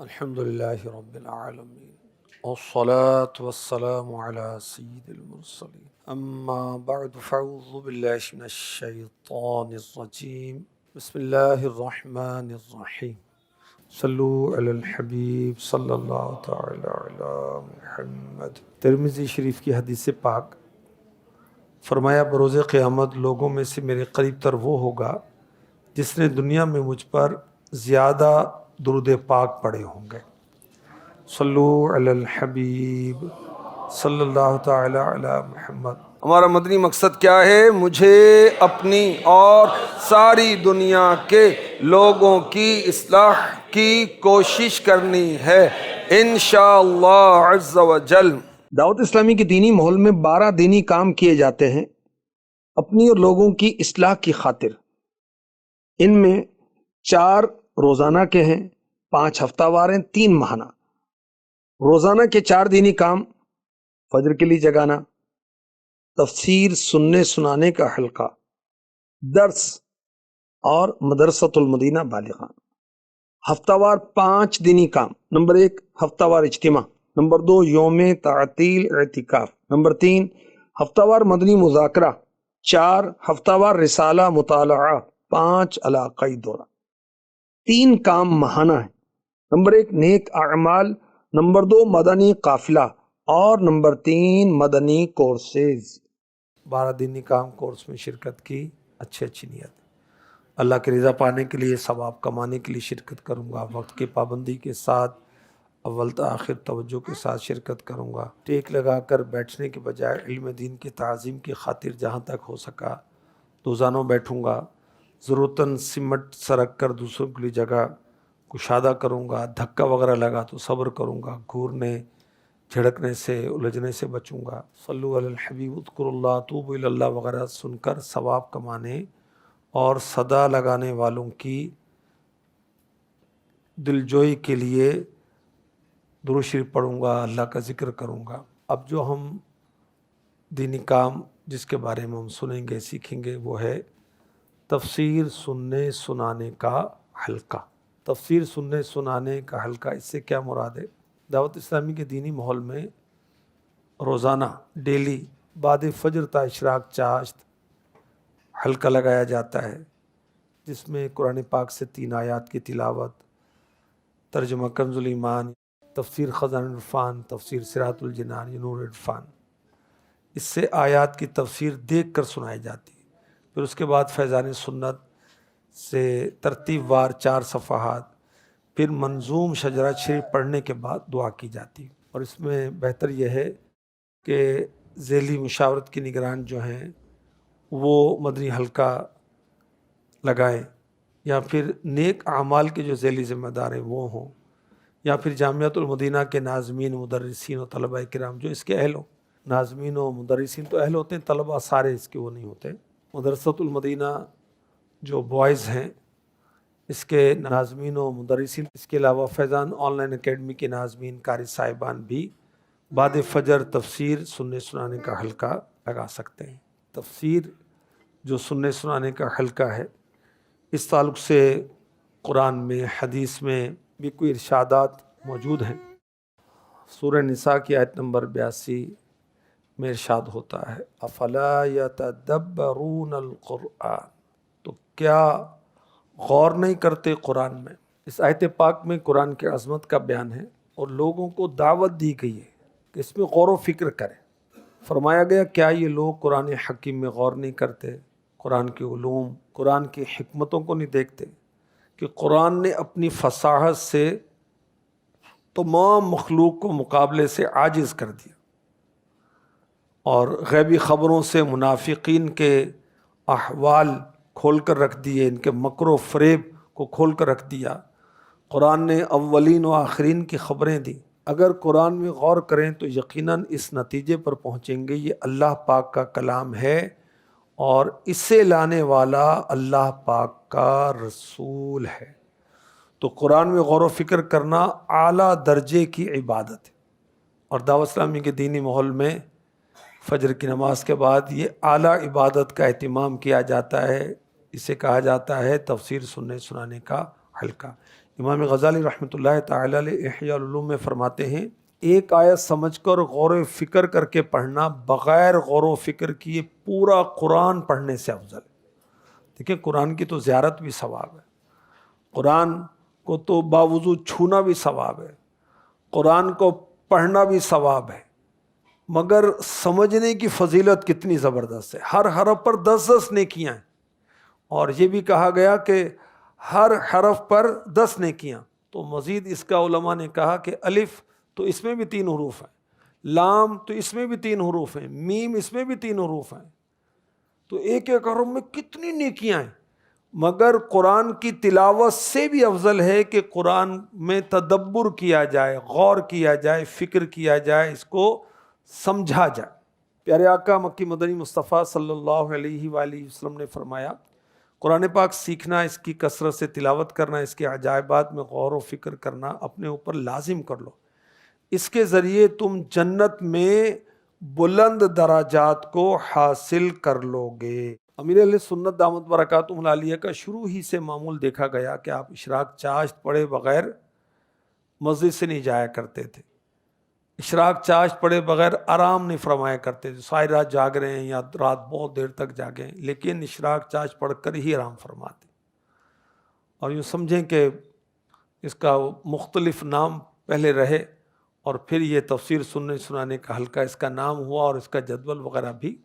الحمدللہ رب العالمین والصلاة والسلام علی سید المرسلین اما بعد فاعوذ باللہ من الشیطان الرجیم بسم اللہ الرحمن الرحیم صلو علی الحبیب صلی اللہ تعالی علی محمد۔ ترمذی شریف کی حدیث پاک فرمایا بروز قیامت لوگوں میں سے میرے قریب تر وہ ہوگا جس نے دنیا میں مجھ پر زیادہ درود پاک پڑھے ہوں گے۔ صلو علی الحبیب صلی اللہ تعالی علی محمد۔ ہمارا مدنی مقصد کیا ہے؟ مجھے اپنی اور ساری دنیا کے لوگوں کی اصلاح کی کوشش کرنی ہے انشاءاللہ عز و جل۔ دعوت اسلامی کے دینی ماحول میں 12 دینی کام کیے جاتے ہیں اپنی اور لوگوں کی اصلاح کی خاطر۔ ان میں 4 روزانہ کے ہیں، 5 ہفتہ وار ہیں، 3 ماہانہ۔ روزانہ کے 4 دینی کام: فجر کے لیے جگانا، تفسیر سننے سنانے کا حلقہ، درس اور مدرسۃ المدینہ بالغان۔ ہفتہ وار 5 دینی کام: نمبر 1 ہفتہ وار اجتماع، نمبر 2 یوم تعطیل اعتکاف، نمبر 3 ہفتہ وار مدنی مذاکرہ، 4 ہفتہ وار رسالہ مطالعہ، 5 علاقائی دورہ۔ 3 کام ماہانہ ہیں: نمبر 1 نیک اعمال، نمبر 2 مدنی قافلہ اور نمبر 3 مدنی کورسز۔ 12 دینی کام کورس میں شرکت کی اچھی نیت، اللہ کی رضا پانے کے لیے، ثواب کمانے کے لیے شرکت کروں گا، وقت کی پابندی کے ساتھ، اول تا آخر توجہ کے ساتھ شرکت کروں گا، ٹیک لگا کر بیٹھنے کے بجائے علم دین کی تعظیم کی خاطر جہاں تک ہو سکا روزانوں بیٹھوں گا، ضرورتاً سمٹ سرک کر دوسروں کے لیے جگہ کشادہ کروں گا، دھکا وغیرہ لگا تو صبر کروں گا، گھورنے جھڑکنے سے الجھنے سے بچوں گا، صلو علی الحبیب اذکر اللہ توب الی اللہ وغیرہ سن کر ثواب کمانے اور صدا لگانے والوں کی دلجوئی کے لیے درود شریف پڑھوں گا، اللہ کا ذکر کروں گا۔ اب جو ہم دینی کام جس کے بارے میں ہم سنیں گے سیکھیں گے وہ ہے تفسیر سننے سنانے کا حلقہ۔ تفسیر سننے سنانے کا حلقہ، اس سے کیا مراد ہے؟ دعوت اسلامی کے دینی ماحول میں روزانہ ڈیلی بعد فجر تا اشراق چاشت حلقہ لگایا جاتا ہے جس میں قرآن پاک سے 3 آیات کی تلاوت، ترجمہ کنز الایمان، تفسیر خزائن العرفان، تفسیر صراط الجنان، نور عرفان، اس سے آیات کی تفسیر دیکھ کر سنائی جاتی ہے۔ پھر اس کے بعد فیضان سنت سے ترتیب وار 4 صفحات، پھر منظوم شجرات شریف پڑھنے کے بعد دعا کی جاتی ہے۔ اور اس میں بہتر یہ ہے کہ ذیلی مشاورت کی نگران جو ہیں وہ مدنی حلقہ لگائیں، یا پھر نیک اعمال کے جو ذیلی ذمہ دار ہیں وہ ہوں، یا پھر جامعۃ المدینہ کے ناظمین، مدرسین و طلباء کرام جو اس کے اہل ہوں۔ ناظمین و مدرسین تو اہل ہوتے ہیں، طلباء سارے اس کے وہ نہیں ہوتے۔ مدرسۃ المدینہ جو بوائز ہیں اس کے ناظمین و مدرسین، اس کے علاوہ فیضان آن لائن اکیڈمی کے ناظمین قاری صاحبان بھی بعد فجر تفسیر سننے سنانے کا حلقہ لگا سکتے ہیں۔ تفسیر جو سننے سنانے کا حلقہ ہے، اس تعلق سے قرآن میں حدیث میں بھی کوئی ارشادات موجود ہیں۔ سورہ نساء کی آیت نمبر 82 میں ارشاد ہوتا ہے افلا یتدبرون القرآن، تو کیا غور نہیں کرتے قرآن میں؟ اس آیت پاک میں قرآن کی عظمت کا بیان ہے اور لوگوں کو دعوت دی گئی ہے کہ اس میں غور و فکر کریں۔ فرمایا گیا کیا یہ لوگ قرآن حکیم میں غور نہیں کرتے، قرآن کے علوم، قرآن کی حکمتوں کو نہیں دیکھتے کہ قرآن نے اپنی فصاحت سے تمام مخلوق کو مقابلے سے عاجز کر دیا، اور غیبی خبروں سے منافقین کے احوال کھول کر رکھ دیے، ان کے مکر و فریب کو کھول کر رکھ دیا۔ قرآن نے اولین و آخرین کی خبریں دیں۔ اگر قرآن میں غور کریں تو یقیناً اس نتیجے پر پہنچیں گے یہ اللہ پاک کا کلام ہے اور اسے لانے والا اللہ پاک کا رسول ہے۔ تو قرآن میں غور و فکر کرنا اعلیٰ درجے کی عبادت ہے، اور دعوت اسلامی کے دینی ماحول میں فجر کی نماز کے بعد یہ اعلیٰ عبادت کا اہتمام کیا جاتا ہے۔ اسے کہا جاتا ہے تفسیر سننے سنانے کا حلقہ۔ امام غزالی رحمۃ اللہ تعالی علیہ احیاء العلوم میں فرماتے ہیں ایک آیت سمجھ کر غور و فکر کر کے پڑھنا بغیر غور و فکر کیے پورا قرآن پڑھنے سے افضل ہے۔ دیکھیں قرآن کی تو زیارت بھی ثواب ہے، قرآن کو تو باوضو چھونا بھی ثواب ہے، قرآن کو پڑھنا بھی ثواب ہے، مگر سمجھنے کی فضیلت کتنی زبردست ہے۔ ہر حرف پر 10 نیکیاں ہیں، اور یہ بھی کہا گیا کہ ہر حرف پر 10 نیکیاں۔ تو مزید اس کا علماء نے کہا کہ الف تو اس میں بھی 3 حروف ہیں، لام تو اس میں بھی 3 حروف ہیں، میم اس میں بھی 3 حروف ہیں، تو ایک ایک حرف میں کتنی نیکیاں ہیں۔ مگر قرآن کی تلاوت سے بھی افضل ہے کہ قرآن میں تدبر کیا جائے، غور کیا جائے، فکر کیا جائے، اس کو سمجھا جائے۔ پیارے آقا مکی مدنی مصطفیٰ صلی اللہ علیہ وآلہ وسلم نے فرمایا قرآن پاک سیکھنا، اس کی کثرت سے تلاوت کرنا، اس کے عجائبات میں غور و فکر کرنا اپنے اوپر لازم کر لو، اس کے ذریعے تم جنت میں بلند درجات کو حاصل کر لو گے۔ امیر اہل سنت دامت برکاتہم العالیہ کا شروع ہی سے معمول دیکھا گیا کہ آپ اشراق چاشت پڑھے بغیر مسجد سے نہیں جایا کرتے تھے، اشراق چاشت پڑھے بغیر آرام نہیں فرمایا کرتے تھے، ساری رات جاگ رہے ہیں یا رات بہت دیر تک جاگیں، لیکن اشراق چاشت پڑھ کر ہی آرام فرماتے۔ اور یوں سمجھیں کہ اس کا مختلف نام پہلے رہے اور پھر یہ تفسیر سننے سنانے کا حلقہ اس کا نام ہوا، اور اس کا جدول وغیرہ بھی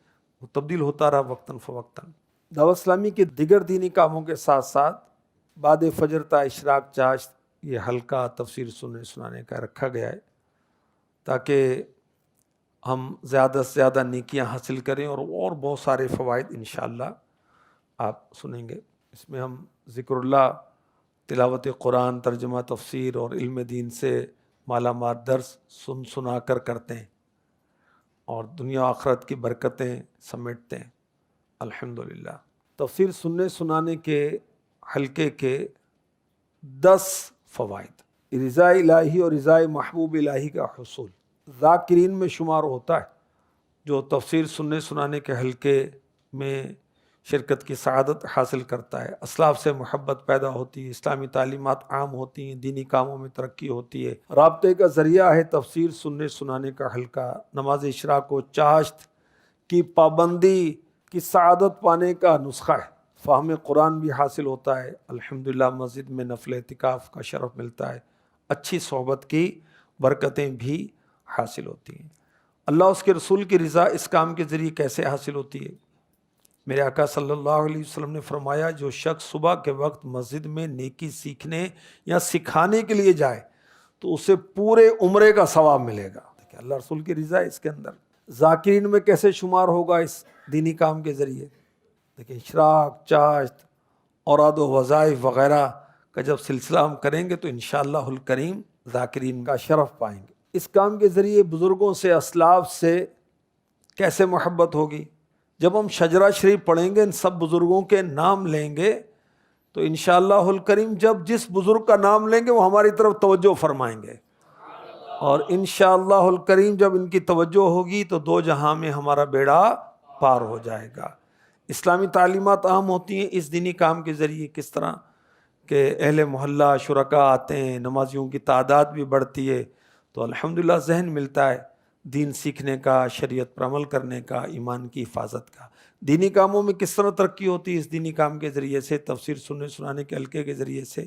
تبدیل ہوتا رہا وقتاً فوقتاً۔ دعوت اسلامی کے دیگر دینی کاموں کے ساتھ ساتھ بعد فجر تا اشراق چاشت یہ حلقہ تفسیر سننے سنانے کا رکھا گیا ہے تاکہ ہم زیادہ سے زیادہ نیکیاں حاصل کریں، اور بہت سارے فوائد انشاءاللہ آپ سنیں گے۔ اس میں ہم ذکر اللہ، تلاوت قرآن، ترجمہ تفسیر اور علم دین سے مالا مال درس سنا کر کرتے ہیں، اور دنیا و آخرت کی برکتیں سمیٹتے ہیں الحمدللہ۔ تفسیر سننے سنانے کے حلقے کے 10 فوائد۔ رضا الہی اور رضا محبوب الہی کا حصول ذاکرین میں شمار ہوتا ہے، جو تفسیر سننے سنانے کے حلقے میں شرکت کی سعادت حاصل کرتا ہے، اسلاف سے محبت پیدا ہوتی ہے، اسلامی تعلیمات عام ہوتی ہیں، دینی کاموں میں ترقی ہوتی ہے۔ رابطے کا ذریعہ ہے تفسیر سننے سنانے کا حلقہ، نماز اشراق و چاشت کی پابندی کی سعادت پانے کا نسخہ ہے، فہم قرآن بھی حاصل ہوتا ہے، الحمدللہ مسجد میں نفل اعتکاف کا شرف ملتا ہے، اچھی صحبت کی برکتیں بھی حاصل ہوتی ہیں۔ اللہ اس کے رسول کی رضا اس کام کے ذریعے کیسے حاصل ہوتی ہے؟ میرے آقا صلی اللہ علیہ وسلم نے فرمایا جو شخص صبح کے وقت مسجد میں نیکی سیکھنے یا سکھانے کے لیے جائے تو اسے پورے عمرے کا ثواب ملے گا۔ دیکھیں اللہ رسول کی رضا اس کے اندر۔ ذاکرین میں کیسے شمار ہوگا اس دینی کام کے ذریعے؟ دیکھیں اشراق چاشت اوراد و وظائف وغیرہ کا جب سلسلہ ہم کریں گے تو انشاءاللہ الکریم ذاکرین کا شرف پائیں گے۔ اس کام کے ذریعے بزرگوں سے، اسلاف سے کیسے محبت ہوگی؟ جب ہم شجرہ شریف پڑھیں گے، ان سب بزرگوں کے نام لیں گے تو انشاءاللہ الکریم جب جس بزرگ کا نام لیں گے وہ ہماری طرف توجہ فرمائیں گے، اور انشاءاللہ الکریم جب ان کی توجہ ہوگی تو 2 جہاں میں ہمارا بیڑا پار ہو جائے گا۔ اسلامی تعلیمات عام ہوتی ہیں اس دینی کام کے ذریعے، کس طرح کہ اہل محلہ شرکاء آتے ہیں، نمازیوں کی تعداد بھی بڑھتی ہے، تو الحمدللہ ذہن ملتا ہے دین سیکھنے کا، شریعت پر عمل کرنے کا، ایمان کی حفاظت کا۔ دینی کاموں میں کس طرح ترقی ہوتی ہے اس دینی کام کے ذریعے سے، تفسیر سننے سنانے کے حلقے کے ذریعے سے،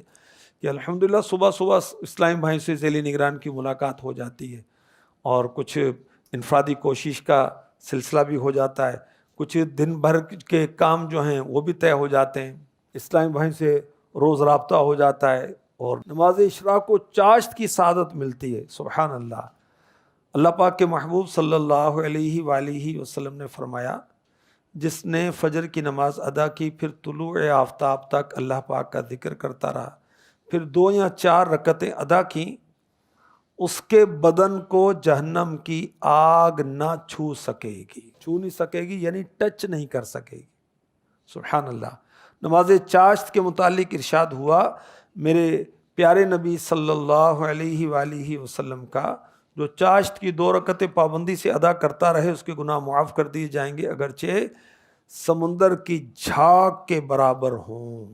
کہ الحمدللہ صبح صبح اسلامی بھائی سے ذیلی نگران کی ملاقات ہو جاتی ہے، اور کچھ انفرادی کوشش کا سلسلہ بھی ہو جاتا ہے، کچھ دن بھر کے کام جو ہیں وہ بھی طے ہو جاتے ہیں، اسلامی بھائی سے روز رابطہ ہو جاتا ہے، اور نماز اشراق و چاشت کی سعادت ملتی ہے۔ سبحان اللہ۔ اللہ پاک کے محبوب صلی اللہ علیہ وآلہ وسلم نے فرمایا جس نے فجر کی نماز ادا کی پھر طلوع آفتاب تک اللہ پاک کا ذکر کرتا رہا، پھر 2 یا 4 رکعتیں ادا کیں، اس کے بدن کو جہنم کی آگ نہ چھو سکے گی، چھو نہیں سکے گی یعنی ٹچ نہیں کر سکے گی۔ سبحان اللہ۔ نماز چاشت کے متعلق ارشاد ہوا میرے پیارے نبی صلی اللہ علیہ وآلہ وسلم کا جو چاشت کی 2 رکعتیں پابندی سے ادا کرتا رہے اس کے گناہ معاف کر دیے جائیں گے اگرچہ سمندر کی جھاگ کے برابر ہوں۔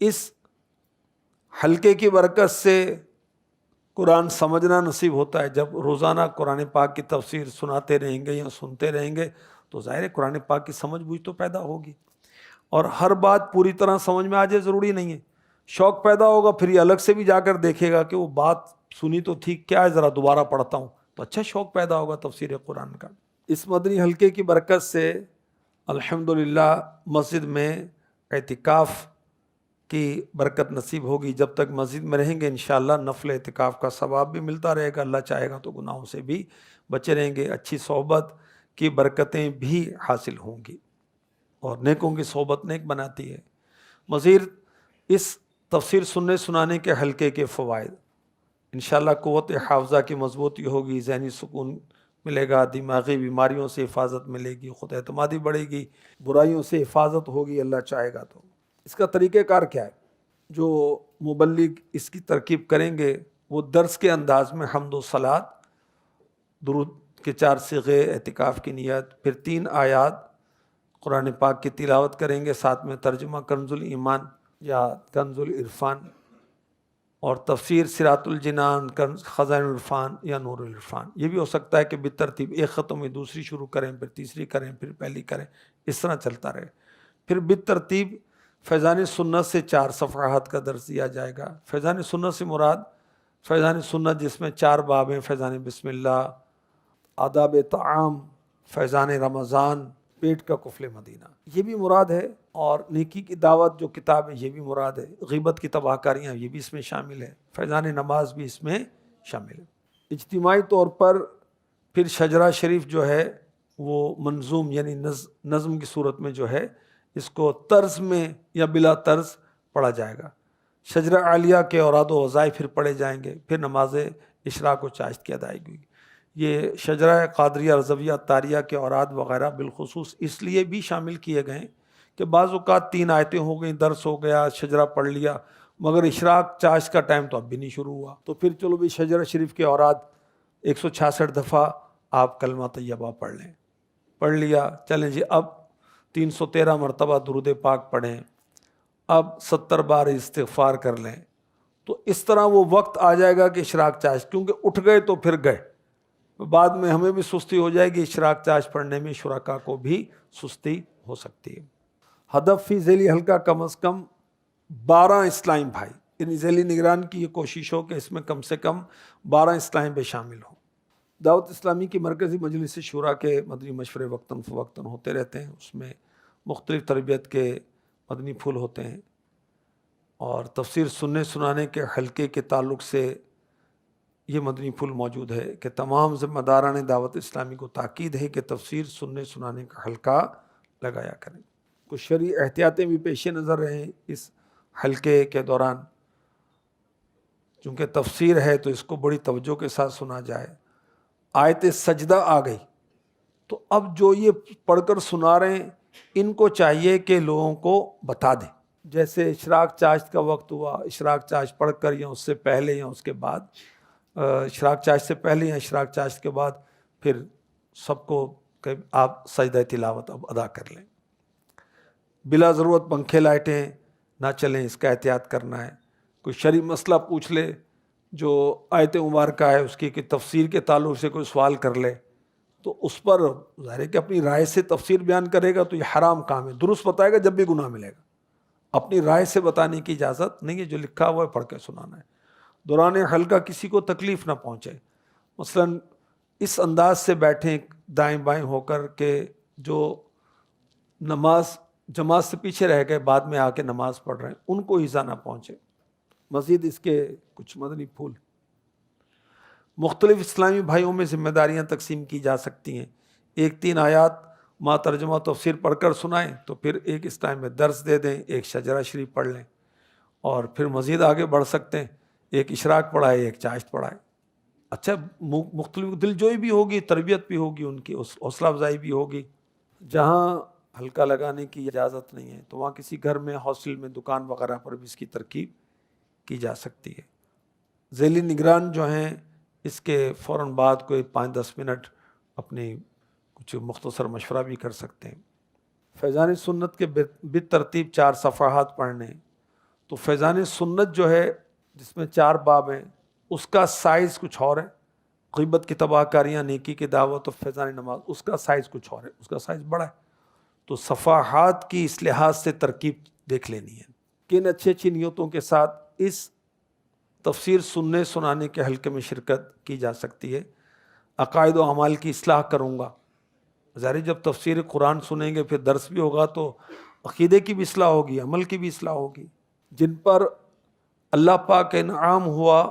اس حلقے کی برکت سے قرآن سمجھنا نصیب ہوتا ہے. جب روزانہ قرآن پاک کی تفسیر سناتے رہیں گے یا سنتے رہیں گے تو ظاہر ہے قرآن پاک کی سمجھ بوجھ تو پیدا ہوگی. اور ہر بات پوری طرح سمجھ میں آ جائے ضروری نہیں ہے. شوق پیدا ہوگا، پھر یہ الگ سے بھی جا کر دیکھے گا کہ وہ بات سنی تو ٹھیک، کیا ہے ذرا دوبارہ پڑھتا ہوں، تو اچھا شوق پیدا ہوگا تفسیر قرآن کا. اس مدنی حلقے کی برکت سے الحمدللہ مسجد میں اعتکاف کی برکت نصیب ہوگی. جب تک مسجد میں رہیں گے انشاءاللہ نفل اعتکاف کا ثواب بھی ملتا رہے گا. اللہ چاہے گا تو گناہوں سے بھی بچے رہیں گے، اچھی صحبت کی برکتیں بھی حاصل ہوں گی، اور نیکوں کی صحبت نیک بناتی ہے. مزید اس تفسیر سننے سنانے کے حلقے کے فوائد، انشاءاللہ قوت حافظہ کی مضبوطی ہوگی، ذہنی سکون ملے گا، دماغی بیماریوں سے حفاظت ملے گی، خود اعتمادی بڑھے گی، برائیوں سے حفاظت ہوگی اللہ چاہے گا تو. اس کا طریقہ کار کیا ہے؟ جو مبلغ اس کی ترکیب کریں گے وہ درس کے انداز میں حمد و صلات، درود کے 4 صیغے، اعتکاف کی نیت، پھر 3 آیات قرآن پاک کی تلاوت کریں گے، ساتھ میں ترجمہ کنز الایمان یا کنز العرفان، اور تفسیر صراط الجنان، خزائن العرفان یا نور العرفان. یہ بھی ہو سکتا ہے کہ بالترتیب ایک ختم میں دوسری شروع کریں، پھر تیسری کریں، پھر پہلی کریں، اس طرح چلتا رہے. پھر بالترتیب فیضان سنت سے 4 صفحات کا درس دیا جائے گا. فیضان سنت سے مراد فیضان سنت جس میں 4 باب ہیں، فیضان بسم اللہ، آداب طعام، فیضان رمضان، پیٹ کا قفل مدینہ، یہ بھی مراد ہے. اور نیکی کی دعوت جو کتاب ہے یہ بھی مراد ہے. غیبت کی تباہ کاریاں یہ بھی اس میں شامل ہے. فیضان نماز بھی اس میں شامل ہے. اجتماعی طور پر پھر شجرہ شریف جو ہے وہ منظوم یعنی نظم کی صورت میں جو ہے اس کو طرز میں یا بلا طرز پڑھا جائے گا. شجرہ عالیہ کے اوراد و وظائف پھر پڑھے جائیں گے، پھر نماز اشراق و چاشت کی ادائیگی. یہ شجرہ قادریہ، رضویہ، طاریہ کے اوراد وغیرہ بالخصوص اس لیے بھی شامل کیے گئے کہ بعض اوقات 3 آیتیں ہو گئیں، درس ہو گیا، شجرہ پڑھ لیا، مگر اشراق چاشت کا ٹائم تو اب بھی نہیں شروع ہوا، تو پھر چلو بھی شجرہ شریف کے اوراد 166 دفعہ آپ کلمہ طیبہ پڑھ لیں. پڑھ لیا، چلیں جی اب 313 مرتبہ درود پاک پڑھیں، اب 70 بار استغفار کر لیں. تو اس طرح وہ وقت آ جائے گا کہ اشراق چاشت، کیونکہ اٹھ گئے تو پھر گئے، بعد میں ہمیں بھی سستی ہو جائے گی، اشراق چاشت پڑھنے میں شرکا کو بھی سستی ہو سکتی ہے. ہدف فی ذیلی حلقہ کم از کم 12 اسلام بھائی، یعنی ذیلی نگران کی یہ کوشش ہو کہ اس میں کم سے کم 12 اسلام بھی شامل ہوں. دعوت اسلامی کی مرکزی مجلس شورا کے مدنی مشورے وقتاً فوقتاً ہوتے رہتے ہیں، اس میں مختلف تربیت کے مدنی پھول ہوتے ہیں. اور تفسیر سننے سنانے کے حلقے کے تعلق سے یہ مدنی پھول موجود ہے کہ تمام ذمہ داران دعوت اسلامی کو تاکید ہے کہ تفسیر سننے سنانے کا حلقہ لگایا کریں. کچھ شرعی احتیاطیں بھی پیش نظر رہیں اس حلقے کے دوران، چونکہ تفسیر ہے تو اس کو بڑی توجہ کے ساتھ سنا جائے. آیت سجدہ آ گئی تو اب جو یہ پڑھ کر سنا رہے ہیں ان کو چاہیے کہ لوگوں کو بتا دیں. جیسے اشراق چاشت کا وقت ہوا، اشراق چاشت پڑھ کر یا اس سے پہلے یا اس کے بعد، اشراق چاشت سے پہلے یا اشراق چاشت کے بعد، پھر سب کو کہ آپ سجدہ تلاوت اب ادا کر لیں. بلا ضرورت پنکھے لائٹیں نہ چلیں، اس کا احتیاط کرنا ہے. کوئی شرعی مسئلہ پوچھ لے جو آیت مبارکہ ہے اس کی کہ تفسیر کے تعلق سے کوئی سوال کر لے تو اس پر ظاہر ہے کہ اپنی رائے سے تفسیر بیان کرے گا تو یہ حرام کام ہے. درست بتائے گا جب بھی گناہ ملے گا. اپنی رائے سے بتانے کی اجازت نہیں ہے، جو لکھا ہوا ہے پڑھ کے سنانا ہے. دوران حلقہ کسی کو تکلیف نہ پہنچے. مثلا اس انداز سے بیٹھیں دائیں بائیں ہو کر کہ جو نماز جماعت سے پیچھے رہ گئے بعد میں آ کے نماز پڑھ رہے ہیں ان کو ایذا نہ پہنچے. مزید اس کے کچھ مدنی پھول، مختلف اسلامی بھائیوں میں ذمہ داریاں تقسیم کی جا سکتی ہیں. ایک 3 آیات ما ترجمہ تفسیر پڑھ کر سنائیں تو پھر ایک اس ٹائم میں درس دے دیں، ایک شجرہ شریف پڑھ لیں، اور پھر مزید آگے بڑھ سکتے ہیں، ایک اشراق پڑھائے، ایک چاشت پڑھائے. اچھا مختلف دل جوئی بھی ہوگی، تربیت بھی ہوگی، ان کی حوصلہ افزائی بھی ہوگی. جہاں حلقہ لگانے کی اجازت نہیں ہے تو وہاں کسی گھر میں، ہاسٹل میں، دکان وغیرہ پر بھی اس کی ترکیب کی جا سکتی ہے. ذیلی نگران جو ہیں اس کے فوراً بعد کوئی 5-10 منٹ اپنی کچھ مختصر مشورہ بھی کر سکتے ہیں. فیضان سنت کے بالترتیب 4 صفحات پڑھنے تو فیضان سنت جو ہے جس میں 4 باب ہیں اس کا سائز کچھ اور ہے، غیبت کی تباہ کاریاں، نیکی کی دعوت اور فیضان نماز اس کا سائز کچھ اور ہے، اس کا سائز بڑا ہے۔ تو صفحات کی اس لحاظ سے ترکیب دیکھ لینی ہے کہ ان اچھی اچھی نیتوں کے ساتھ اس تفسیر سننے سنانے کے حلقے میں شرکت کی جا سکتی ہے۔ عقائد و اعمال کی اصلاح کروں گا، ظاہر جب تفسیر قرآن سنیں گے پھر درس بھی ہوگا تو عقیدے کی بھی اصلاح ہوگی، عمل کی بھی اصلاح ہوگی۔ جن پر اللہ پاک کا انعام ہوا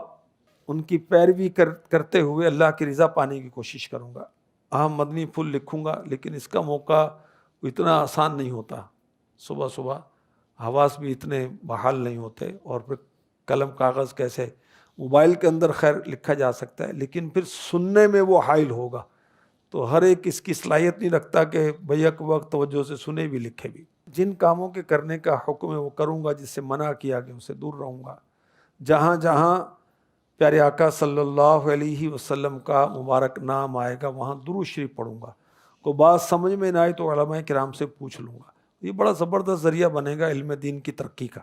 ان کی پیروی کرتے ہوئے اللہ کی رضا پانے کی کوشش کروں گا۔ اہم مدنی پھول لکھوں گا، لیکن اس کا موقع اتنا آسان نہیں ہوتا، صبح صبح حواس بھی اتنے بحال نہیں ہوتے، اور پھر قلم کاغذ کیسے، موبائل کے اندر خیر لکھا جا سکتا ہے لیکن پھر سننے میں وہ حائل ہوگا، تو ہر ایک اس کی صلاحیت نہیں رکھتا کہ بیک وقت توجہ سے سنے بھی لکھے بھی۔ جن کاموں کے کرنے کا حکم ہے وہ کروں گا، جس سے منع کیا گیا اسے دور رہوں گا۔ جہاں جہاں پیارے آقا صلی اللہ علیہ وسلم کا مبارک نام آئے گا وہاں درود شریف پڑھوں گا۔ کوئی بات سمجھ میں نہ آئے تو علماء کرام سے پوچھ لوں گا۔ یہ بڑا زبردست ذریعہ بنے گا علم دین کی ترقی کا،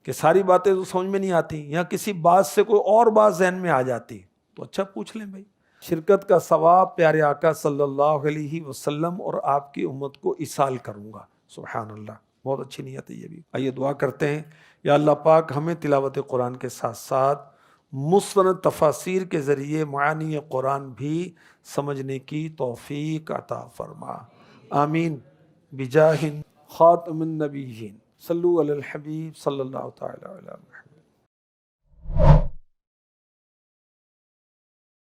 کہ ساری باتیں تو سمجھ میں نہیں آتی، یا کسی بات سے کوئی اور بات ذہن میں آ جاتی تو اچھا پوچھ لیں بھائی۔ شرکت کا ثواب پیارے آقا صلی اللہ علیہ وسلم اور آپ کی امت کو ایصال کروں گا۔ سبحان اللہ، بہت اچھی نیت ہے یہ بھی۔ آئیے دعا کرتے ہیں، یا اللہ پاک ہمیں تلاوت قرآن کے ساتھ ساتھ مستند تفاسیر کے ذریعے معانی قرآن بھی سمجھنے کی توفیق عطا فرما، آمین بجاہ خاتم النبیین۔ صلو علی الحبیب صلی اللہ تعالی علیہ وسلم۔